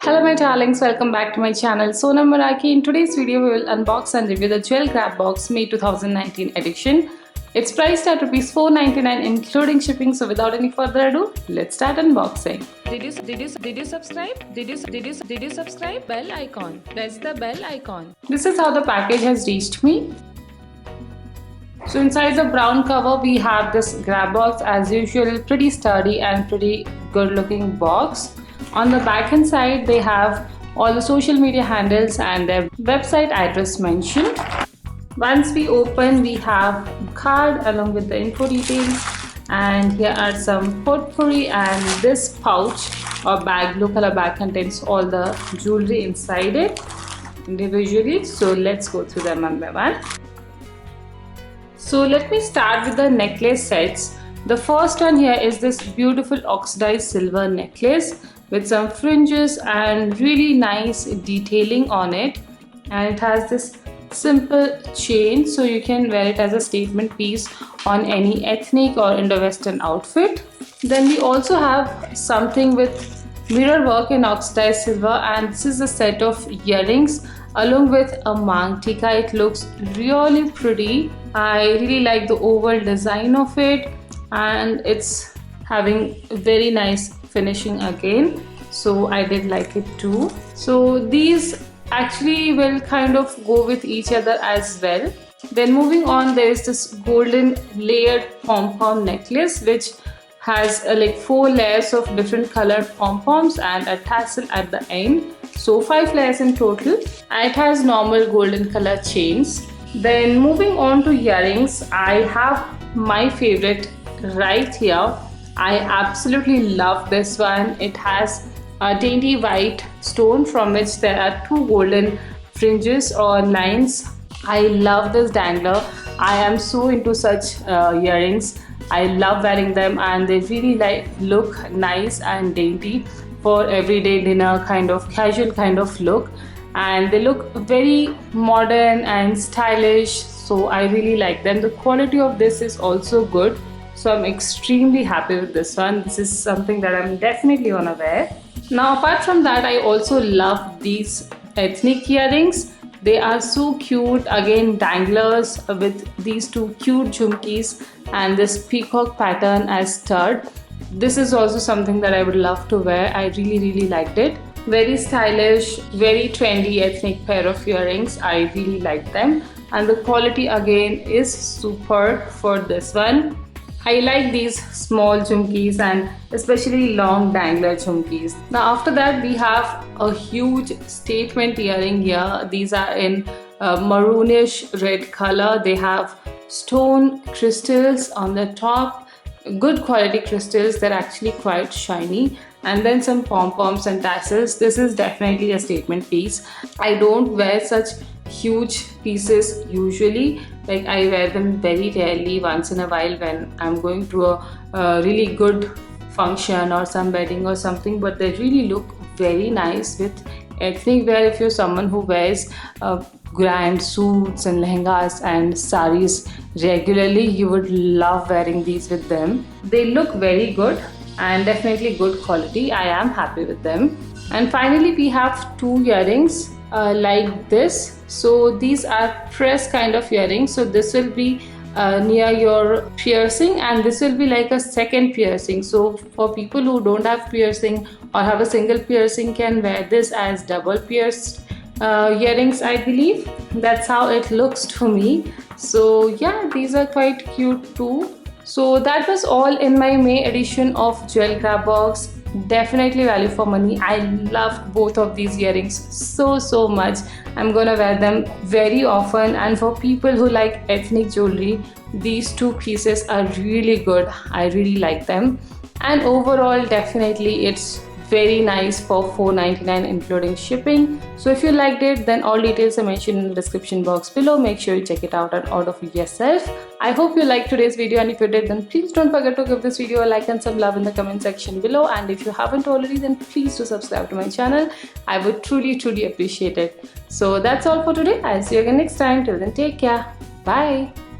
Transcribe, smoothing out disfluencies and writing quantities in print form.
Hello my darlings, welcome back to my channel SonaMeraki. In today's video we will unbox and review the Jewel Grabox May 2019 edition. It's priced at ₹4.99 including shipping, so without any further ado, let's start unboxing. Did you subscribe? Did you subscribe? Bell icon. Press the bell icon. This is how the package has reached me. So inside the brown cover we have this grab box as usual, pretty sturdy and pretty good looking box. On the back hand side they have all the social media handles and their website address mentioned. Once we open we have a card along with the info details, and here are some potpourri, and this pouch or bag, blue color bag, contains all the jewelry inside it individually. So let's go through them one by one. So let me start with the necklace sets. The first one here is this beautiful oxidized silver necklace with some fringes and really nice detailing on it, and it has this simple chain so you can wear it as a statement piece on any ethnic or Indo-Western outfit. Then we also have something with mirror work in oxidized silver, and this is a set of earrings along with a mangtika. It looks really pretty. I really like the oval design of it, and it's having very nice finishing again, so I did like it too. So these actually will kind of go with each other as well. Then moving on, there is this golden layered pom-pom necklace which has like 4 layers of different colored pom-poms and a tassel at the end, so 5 layers in total, and it has normal golden color chains. Then moving on to earrings, I have my favorite right here. I absolutely love this one. It has a dainty white stone from which there are 2 golden fringes or lines. I love this dangler. I am so into such earrings. I love wearing them, and they really look nice and dainty for everyday dinner kind of casual kind of look, and they look very modern and stylish, so I really like them. The quality of this is also good, so I'm extremely happy with this one. This is something that I'm definitely gonna wear. Now apart from that, I also love these ethnic earrings. They are so cute, again danglers with these 2 cute jhumkis and this peacock pattern as stud. This is also something that I would love to wear. I really liked it. Very stylish, very trendy ethnic pair of earrings. I really like them, and the quality again is superb for this one. I like these small jhumkis and especially long dangler jhumkis. Now after that we have a huge statement earring here. These are in maroonish red color. They have stone crystals on the top, good quality crystals. They're actually quite shiny, and then some pom-poms and tassels. This is definitely a statement piece. I don't wear such huge pieces usually, like I wear them very rarely, once in a while when I'm going to a really good function or some wedding or something, but they really look very nice with ethnic wear. If you're someone who wears grand suits and lehengas and saris regularly, you would love wearing these with them. They look very good and definitely good quality. I am happy with them. And finally we have 2 earrings like this. So these are press kind of earrings, so this will be near your piercing, and this will be like a second piercing. So for people who don't have piercing or have a single piercing can wear this as double pierced earrings, I believe. That's how it looks to me. So yeah, these are quite cute too. So that was all in my May edition of Jewel Grabox. Definitely value for money. I loved both of these earrings so much. I'm gonna wear them very often, and for people who like ethnic jewelry, these 2 pieces are really good. I really like them, and overall definitely it's very nice for $4.99 including shipping. So if you liked it, then all details are mentioned in the description box below. Make sure you check it out and order for yourself. I hope you liked today's video, and if you did, then please don't forget to give this video a like and some love in the comment section below. And if you haven't already, then please do subscribe to my channel. I would truly appreciate it. So that's all for today. I'll see you again next time. Till then, take care. Bye.